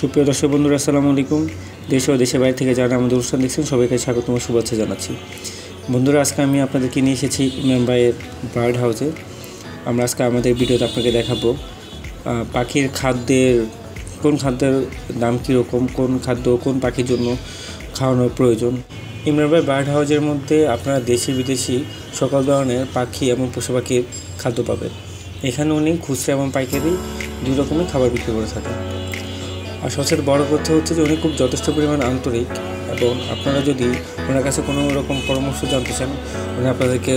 সুপ্রিয় দর্শক বন্ধুরা, আসসালামু আলাইকুম। দেশ ও দেশের বাইরে থেকে যারা আমাদের অনুষ্ঠান দেখছেন সবাইকে স্বাগত ও শুভেচ্ছা জানাচ্ছি। বন্ধুরা, আজকে আমি আপনাদেরকে নিয়ে এসেছি ইমরান ভাইয়ের বার্ড হাউসে। আমরা আজকে আমাদের ভিডিওতে আপনাকে দেখাবো পাখির খাদ্যের কোন খাদ্যের দাম কীরকম, কোন খাদ্য কোন পাখির জন্য খাওয়ানোর প্রয়োজন। ইমরান ভাই বার্ড হাউসের মধ্যে আপনারা দেশি বিদেশি সকল ধরনের পাখি এবং পশু পাখির খাদ্য পাবেন। এখানে উনি খুচরা এবং পাইকারি দুই রকমের খাবার বিক্রি করে থাকেন। আর সবচেয়ে বড় কথা হচ্ছে যে উনি খুব যথেষ্ট পরিমাণ আন্তরিক, এবং আপনারা যদি ওনার কাছে কোনো রকম পরামর্শ জানতে চান উনি আপনাদেরকে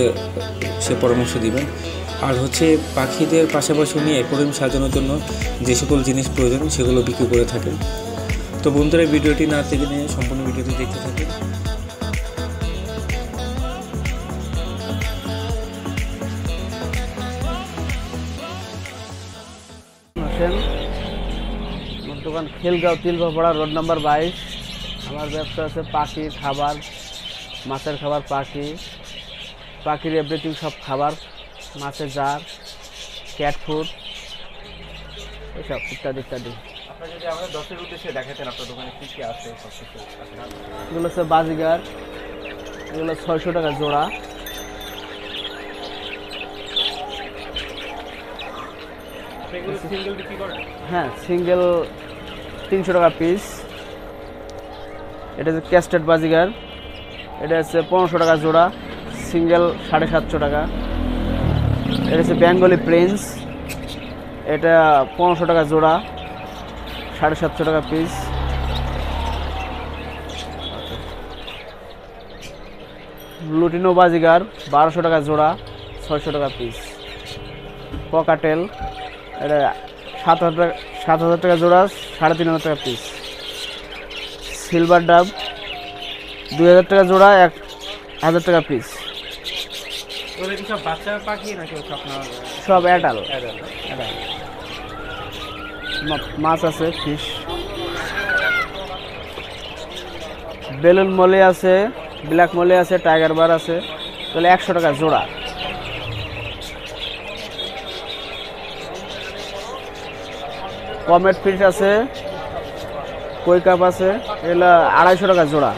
সে পরামর্শ দিবেন। আর হচ্ছে পাখিদের পাশাপাশি উনি অ্যাকোয়ারিয়াম সাজানোর জন্য যে সকল জিনিস প্রয়োজন সেগুলো বিক্রি করে থাকেন। তো বন্ধুরা, ভিডিওটি না থেকে নিয়ে সম্পূর্ণ ভিডিওটি দেখতে থাকেন। দোকান খেলগাঁও তিলভাপাড়া রোড নাম্বার 22। আমার ব্যবসা আছে পাখির খাবার, মাছের খাবার, পাখির এভরিথিং সব খাবার, মাছের জার, ক্যাট ফুড, এসব ইত্যাদি ইত্যাদি। আপনারা যদি আমাদের দর্শকের উদ্দেশ্যে দেখাতেন আপনার দোকানে কী কী আছে সব কিছু। এগুলো হচ্ছে বাজিগার, এগুলো 600 টাকা জোড়া। সিঙ্গেল বিক্রি করেন? হ্যাঁ, সিঙ্গেল 300 টাকা পিস। এটা হচ্ছে ক্যাস্টেড বাজিগার, এটা হচ্ছে 1500 টাকা জোড়া, সিঙ্গেল 750 টাকা। এটা হচ্ছে বেঙ্গলি প্রিন্স, এটা 1500 টাকা জোড়া, 750 টাকা পিস। লুটিনো বাজিগার 1200 টাকা জোড়া, 600 টাকা পিস। পকাটেল, এটা 7,000 টাকা জোড়া, 3,500 টাকা পিস। সিলভার ডাব 2000 টাকা জোড়া, 1000 টাকা পিস। সব বাচ্চা পাখি নাকি সব অ্যাডাল। মাছ আছে, ফিশ। বেলুন মলি আছে, ব্ল্যাক মলি আছে, টাইগার বার আছে, তাহলে 100 টাকা জোড়া। কমেট ফিশ আছে, কই কাপ আছে, এগুলো 250 টাকা জোড়া।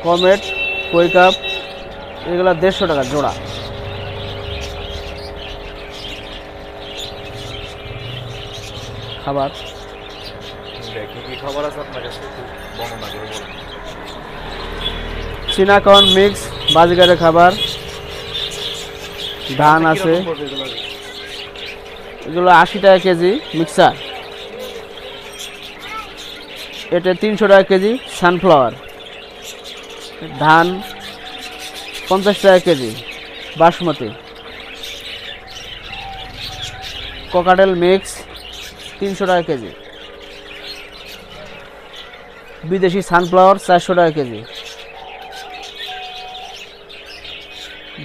কমেট, কই কাপ এগুলো 150 টাকা জোড়া। খাবার কি খবর আছে আপনার কাছে, বর্ণনা করে বলুন। চিনাকর্ন মিক্স বাজিগারের খাবার, ধান আছে, এগুলো 80 টাকা কেজি মিক্সার। এটা 300 টাকা কেজি সানফ্লাওয়ার। ধান 50 টাকা কেজি বাসমতি। কোকাটেল মিক্স 300 টাকা কেজি। বিদেশি সানফ্লাওয়ার 400 টাকা কেজি।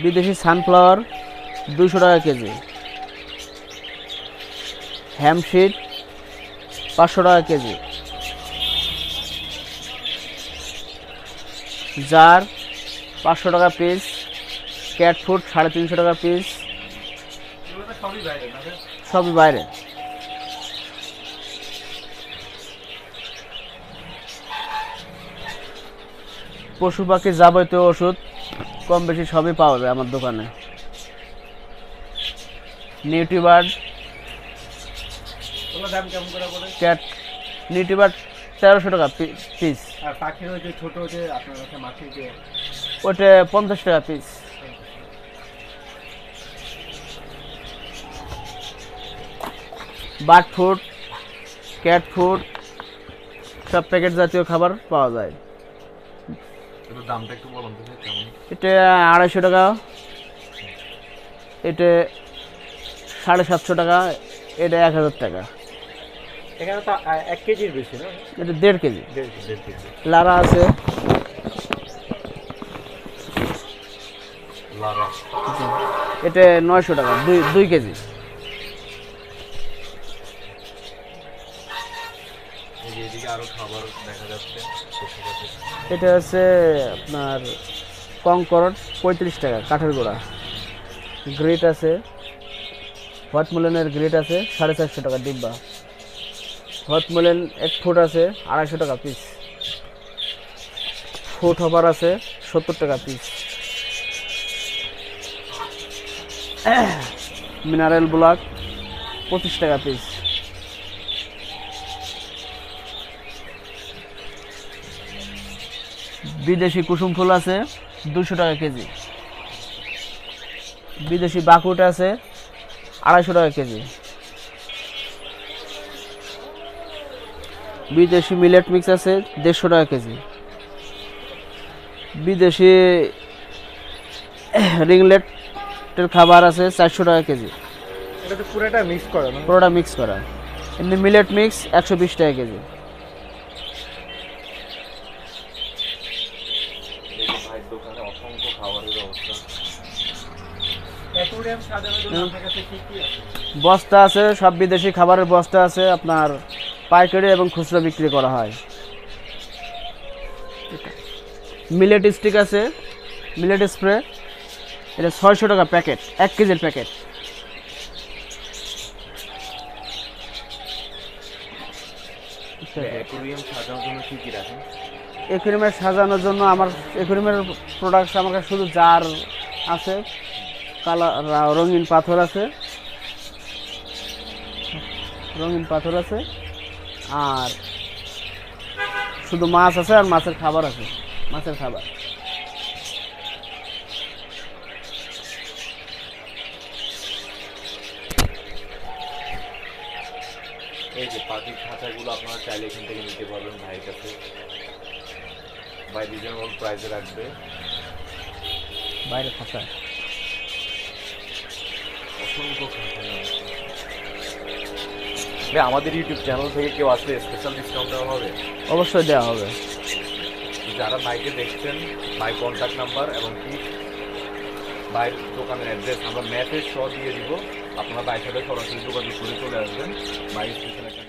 বিদেশি সানফ্লাওয়ার 200 টাকা কেজি। হ্যামশিট 500 টাকা কেজি। জার 500 টাকা পিস। ক্যাট ফুড 350 টাকা পিস। সবই বাইরে। পশু পাখি যাবতীয় ওষুধ কম বেশি সবই পাওয়া যায় আমার দোকানে। নিউট্রিবার্ড, ক্যাট নিউট্রিবার্ড 1300 টাকা পিস। আর পাখির ওই যে ছোট যে আপনার কাছে মাটির যে ওটা 50 টাকা piece. Bird food, cat food, সব প্যাকেট জাতীয় খাবার পাওয়া যায়। দামটা একটু বলুন তো কেমন? এটা 250 টাকা, এটা 750 টাকা, এটা 1000 টাকা। এখানে তো 1 কেজির বেশি না? এটা 1.5 কেজি। 1.5 কেজি। লারা আছে, লারা এটা 900 টাকা, 2 কেজি। এদিকে আরো খাবার দেখা যাচ্ছে। এটা হচ্ছে আপনার কংকর্ড 35 টাকা কাঠের গোড়া। গ্রেট আছে, হোয়াইট মুলেনের গ্রেট আছে 450 টাকা ডিব্বা। হটমেলেন 1 ফুট আছে 250 টাকা পিস। ফুট হপার আছে 70 টাকা পিস। মিনারেল ব্লক 25 টাকা পিস। বিদেশি কুসুম ফুল আছে 200 টাকা কেজি। বিদেশি বাকুট আছে 250 টাকা কেজি। বিদেশি মিলেট মিক্স আছে 150 টাকা কেজি। বিদেশি রিংলেটের খাবার আছে 400 টাকা কেজি। এটা তো পুরোটা মিক্স করা না? পুরোটা মিক্স করা। এমনি মিলেট মিক্স 120 টাকা কেজি। ভাই দোকানে অসংখ্য খাবারের অবস্থা। অ্যাকোয়ারিয়াম সাজানোর জন্য আপনার কাছে কি কি আছে? বস্তা আছে, সব বিদেশি খাবারের বস্তা আছে, আপনার পাইকারি এবং খুচরা বিক্রি করা হয়। মিলেট স্টিক আছে, মিলেট স্প্রে, এটা 600 টাকা প্যাকেট, 1 কেজির প্যাকেট। অ্যাকোয়ারিয়াম সাজানোর জন্য কি কি রাখেন? অ্যাকোয়ারিয়ামের সাজানোর জন্য আমার অ্যাকোয়ারিয়ামের প্রোডাক্টস আমার কাছে শুধু জার আছে, রঙিন পাথর আছে, আর শুধু মাছ আছে, আর মাছের খাবার আছে, মাছের খাবার। এই যে পাখির খাঁচাগুলো আপনারা চাইলে এখান থেকে নিতে পারবেন ভাইয়ের কাছে। ভাই রিজনেবল প্রাইসে রাখবে। বাইরে খাঁচা অসংখ্য খাঁচা আছে। ভাই আমাদের ইউটিউব চ্যানেল থেকে কেউ আসলে স্পেশাল ডিসকাউন্ট দেওয়া হবে? অবশ্যই দেওয়া হবে। যারা বাইকে দেখছেন, বাই কন্ট্যাক্ট নাম্বার এবং কি বাইরের দোকানের অ্যাড্রেস আমরা ম্যাপে সহ দিয়ে দিব। আপনারা বাইক সাথে সরাসরি যোগাযোগ করে চলে আসবেন। বাই স্পেশাল একটা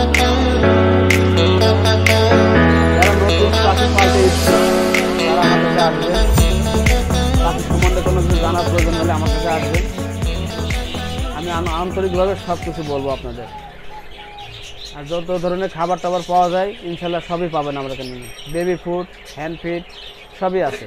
discount। যারা নতুন পাখি পালতে ইচ্ছে তারা আমার কাছে আসবেন। পাখি সম্বন্ধে কোনো কিছু জানার প্রয়োজন হলে আমার কাছে আসবেন। আমি আন্তরিকভাবে সব কিছু বলবো আপনাদের। আর যত ধরনের খাবার টাবার পাওয়া যায় ইনশাল্লাহ সবই পাবেন আমার এখানে। বেবি ফুড, হ্যান্ড ফিড সবই আছে।